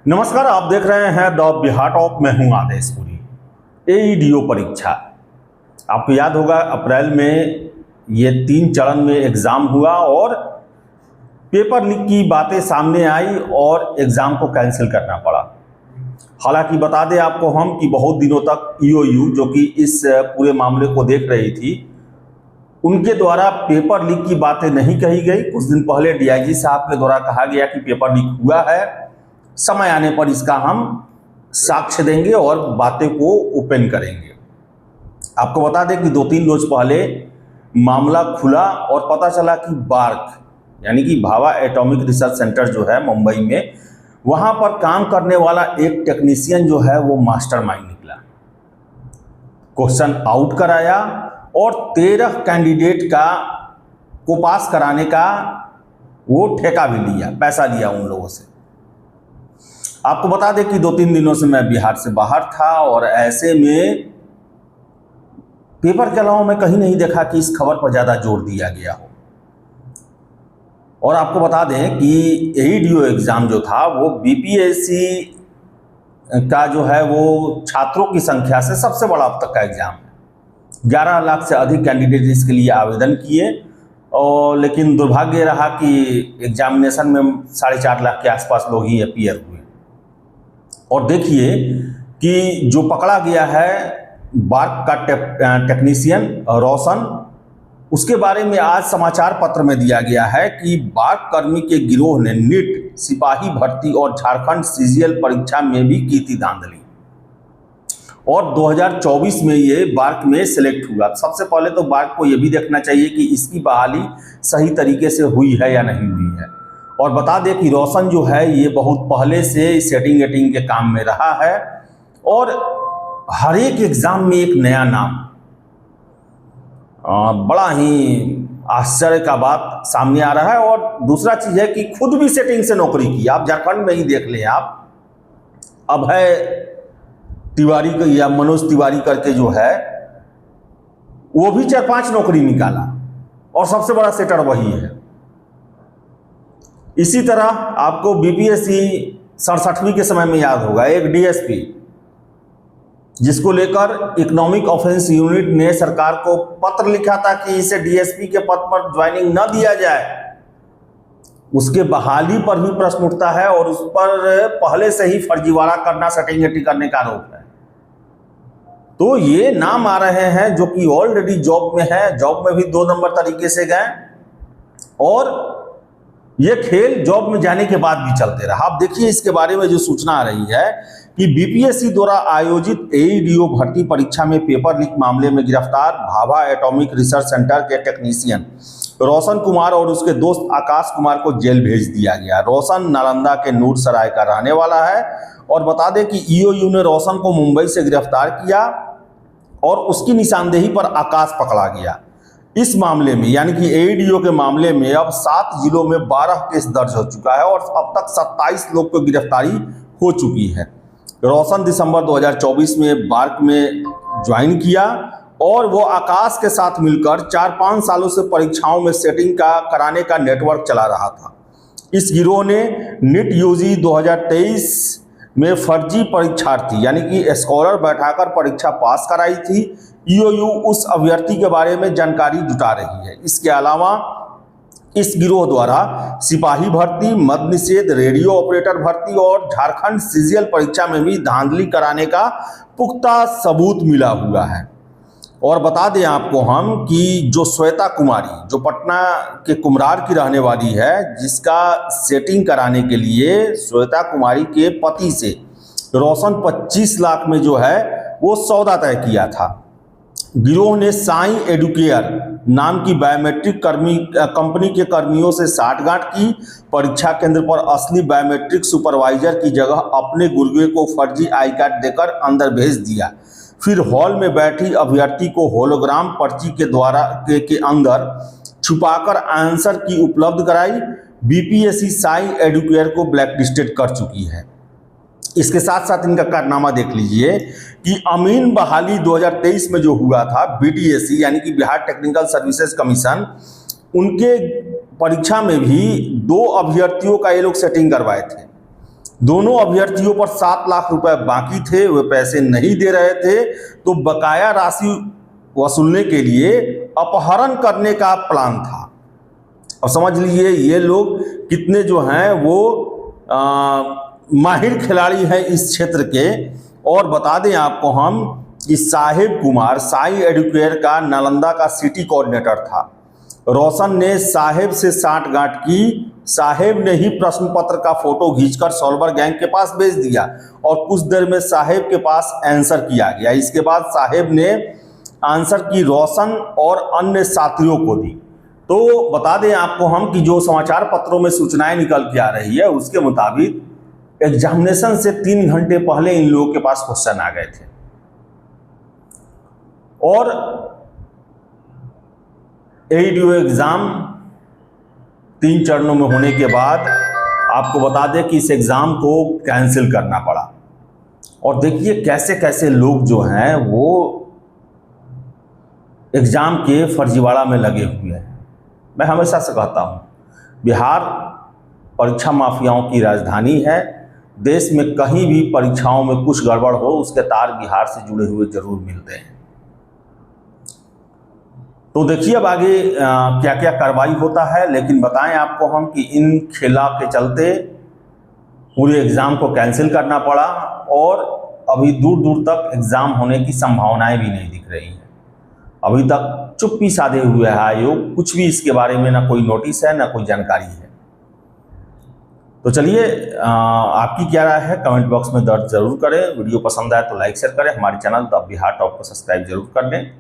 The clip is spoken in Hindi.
नमस्कार, आप देख रहे हैं द बिहार टॉप। मैं हूं आदेशपुरी। एईडीओ परीक्षा आपको याद होगा, अप्रैल में ये 3 चरण में एग्ज़ाम हुआ और पेपर लीक की बातें सामने आई और एग्ज़ाम को कैंसिल करना पड़ा। हालांकि बता दें आपको हम कि बहुत दिनों तक ईओयू जो कि इस पूरे मामले को देख रही थी, उनके द्वारा पेपर लीक की बातें नहीं कही गई। कुछ दिन पहले डीआईजी साहब के द्वारा कहा गया कि पेपर लीक हुआ है, समय आने पर इसका हम साक्ष्य देंगे और बातें को ओपन करेंगे। आपको बता दें कि 2-3 रोज पहले मामला खुला और पता चला कि बार्क यानी कि भाभा एटॉमिक रिसर्च सेंटर जो है मुंबई में, वहां पर काम करने वाला एक टेक्नीशियन जो है वो मास्टरमाइंड निकला। क्वेश्चन आउट कराया और 13 कैंडिडेट को पास कराने का वो ठेका भी लिया, पैसा लिया उन लोगों से। आपको बता दें कि 2-3 दिनों से मैं बिहार से बाहर था और ऐसे में पेपर के अलावा मैं कहीं नहीं देखा कि इस खबर पर ज़्यादा जोर दिया गया हो। और आपको बता दें कि एईडीओ एग्ज़ाम जो था वो बीपीएससी का जो है वो छात्रों की संख्या से सबसे बड़ा अब तक का एग्ज़ाम है। 11 लाख से अधिक कैंडिडेट इसके लिए आवेदन किए और लेकिन दुर्भाग्य रहा कि एग्जामिनेशन में 4.5 लाख के आसपास लोग ही अपीयर हुए। और देखिए कि जो पकड़ा गया है बार्क का टेक्नीशियन रोशन, उसके बारे में आज समाचार पत्र में दिया गया है कि बार्क कर्मी के गिरोह ने नीट, सिपाही भर्ती और झारखंड सीजीएल परीक्षा में भी की थी धांधली और 2024 में ये बार्क में सिलेक्ट हुआ। सबसे पहले तो बार्क को ये भी देखना चाहिए कि इसकी बहाली सही तरीके से हुई है या नहीं हुई है। और बता दें कि रोशन जो है ये बहुत पहले से सेटिंग एटिंग के काम में रहा है और हर एक एग्जाम में एक नया नाम, बड़ा ही आश्चर्य का बात सामने आ रहा है। और दूसरा चीज़ है कि खुद भी सेटिंग से नौकरी की। आप झारखंड में ही देख लें, आप अभय तिवारी को या मनोज तिवारी करके जो है वो भी 4-5 नौकरी निकाला और सबसे बड़ा सेटर वही है। इसी तरह आपको बीपीएससी 67वीं के समय में याद होगा, एक डीएसपी जिसको लेकर इकोनॉमिक ऑफेंस यूनिट ने सरकार को पत्र लिखा था कि इसे डीएसपी के पद पर ज्वाइनिंग न दिया जाए। उसके बहाली पर भी प्रश्न उठता है और उस पर पहले से ही फर्जीवाड़ा करना, सेटिंग करने का आरोप है। तो ये नाम आ रहे हैं जो कि ऑलरेडी जॉब में है, जॉब में भी 2 नंबर तरीके से गए और ये खेल जॉब में जाने के बाद भी चलते रहा। आप देखिए इसके बारे में जो सूचना आ रही है कि बीपीएससी द्वारा आयोजित एईडीओ भर्ती परीक्षा में पेपर लीक मामले में गिरफ्तार भाभा एटॉमिक रिसर्च सेंटर के टेक्नीशियन रोशन कुमार और उसके दोस्त आकाश कुमार को जेल भेज दिया गया। रोशन नालंदा के नूर सराय का रहने वाला है और बता दें कि ईओयू ने रोशन को मुंबई से गिरफ्तार किया और उसकी निशानदेही पर आकाश पकड़ा गया। इस मामले में यानी कि एईडीओ के मामले में अब 7 जिलों में 12 केस दर्ज हो चुका है और अब तक 27 लोग को गिरफ्तारी हो चुकी है। रोशन दिसंबर 2024 में बार्क में ज्वाइन किया और वो आकाश के साथ मिलकर 4-5 सालों से परीक्षाओं में सेटिंग कराने का नेटवर्क चला रहा था। इस गिरोह ने नीट यूजी 2023 में फर्जी परीक्षार्थी यानी कि स्कॉलर बैठाकर परीक्षा पास कराई थी। ईओयू उस अभ्यर्थी के बारे में जानकारी जुटा रही है। इसके अलावा इस गिरोह द्वारा सिपाही भर्ती, मद्य निषेध, रेडियो ऑपरेटर भर्ती और झारखंड सीजीएल परीक्षा में भी धांधली कराने का पुख्ता सबूत मिला हुआ है। और बता दें आपको हम कि जो श्वेता कुमारी, जो पटना के कुम्हरार की रहने वाली है, जिसका सेटिंग कराने के लिए श्वेता कुमारी के पति से रोशन 25 लाख में जो है वो सौदा तय किया था। गिरोह ने साई एडुकेयर नाम की बायोमेट्रिक कंपनी के कर्मियों से साठगांठ की। परीक्षा केंद्र पर असली बायोमेट्रिक सुपरवाइजर की जगह अपने गुर्गे को फर्जी आई कार्ड देकर अंदर भेज दिया। फिर हॉल में बैठी अभ्यर्थी को होलोग्राम पर्ची के अंदर छुपाकर आंसर की उपलब्ध कराई। बीपीएससी साई एडुकेयर को ब्लैकलिस्टेड कर चुकी है। इसके साथ साथ इनका कारनामा देख लीजिए कि अमीन बहाली 2023 में जो हुआ था, बीटीएससी यानी कि बिहार टेक्निकल सर्विसेज कमीशन, उनके परीक्षा में भी 2 अभ्यर्थियों का ये लोग सेटिंग करवाए थे। दोनों अभ्यर्थियों पर 7 लाख रुपए बाकी थे, वे पैसे नहीं दे रहे थे, तो बकाया राशि वसूलने के लिए अपहरण करने का प्लान था। अब समझ लीजिए ये लोग कितने जो हैं वो माहिर खिलाड़ी हैं इस क्षेत्र के। और बता दें आपको हम कि साहिब कुमार साई एडुकेयर का नालंदा का सिटी कोऑर्डिनेटर था। रोशन ने साहेब से साठगांठ की, साहेब ने ही प्रश्न पत्र का फोटो खींचकर सॉल्वर गैंग के पास भेज दिया और कुछ देर में साहेब के पास आंसर किया गया। इसके बाद साहेब ने आंसर की रोशन और अन्य साथियों को दी। तो बता दें आपको हम कि जो समाचार पत्रों में सूचनाएं निकल के आ रही है उसके मुताबिक एग्जामिनेशन से 3 घंटे पहले इन लोगों के पास क्वेश्चन आ गए थे और एडीओ एग्जाम 3 चरणों में होने के बाद आपको बता दें कि इस एग्जाम को कैंसिल करना पड़ा। और देखिए कैसे कैसे लोग जो हैं वो एग्जाम के फर्जीवाड़ा में लगे हुए हैं। मैं हमेशा से कहता हूं बिहार परीक्षा माफियाओं की राजधानी है। देश में कहीं भी परीक्षाओं में कुछ गड़बड़ हो उसके तार बिहार से जुड़े हुए जरूर मिलते हैं। तो देखिए अब आगे क्या क्या कार्रवाई होता है, लेकिन बताएं आपको हम कि इन खेला के चलते पूरे एग्जाम को कैंसिल करना पड़ा और अभी दूर दूर तक एग्जाम होने की संभावनाएं भी नहीं दिख रही हैं। अभी तक चुप्पी साधे हुए है आयोग, कुछ भी इसके बारे में ना कोई नोटिस है ना कोई जानकारी है। तो चलिए आपकी क्या राय है कमेंट बॉक्स में दर्ज जरूर करें। वीडियो पसंद आए तो लाइक शेयर करें। हमारे चैनल द बिहार टॉप को सब्सक्राइब जरूर कर लें।